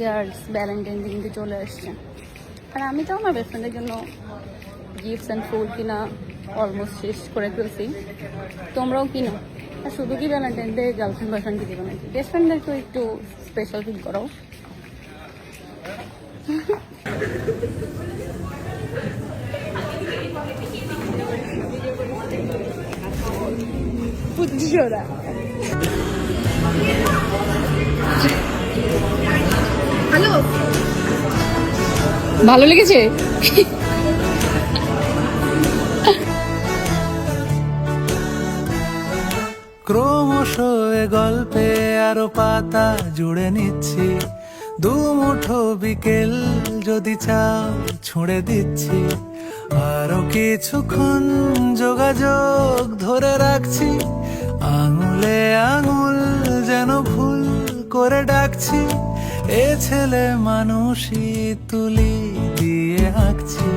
Girls Valentine দিনকে চলে আসছে, আর আমি তো আমার বেস্টফ্রেন্ডের জন্য গিফটস অ্যান্ড ফুল কিনা অলমোস্ট শেষ করে ফেলছি। তোমরাও কিনো। আর শুধু কি ভ্যালেন্টাইন ডে গার্লফ্রেন্ড বয়ফ্রেন্ডকে দিবে নাকি? বেস্টফ্রেন্ডদেরকেও একটু স্পেশাল ফিল করো। বুঝছোরা হ্যালো, ভালো লেগেছে? ক্রমশ এ গল্পে আরো পাতা জুড়ে নিচ্ছি, দুমুঠো বিকেল যদি চাও ছুঁড়ে দিচ্ছি, আরো কিছুক্ষণ যোগাযোগ ধরে রাখছি, আঙুলে আঙুল যেন ভুল করে ডাকছি, এ ছেলে মানুষই তুলি দিয়ে আঁকছি।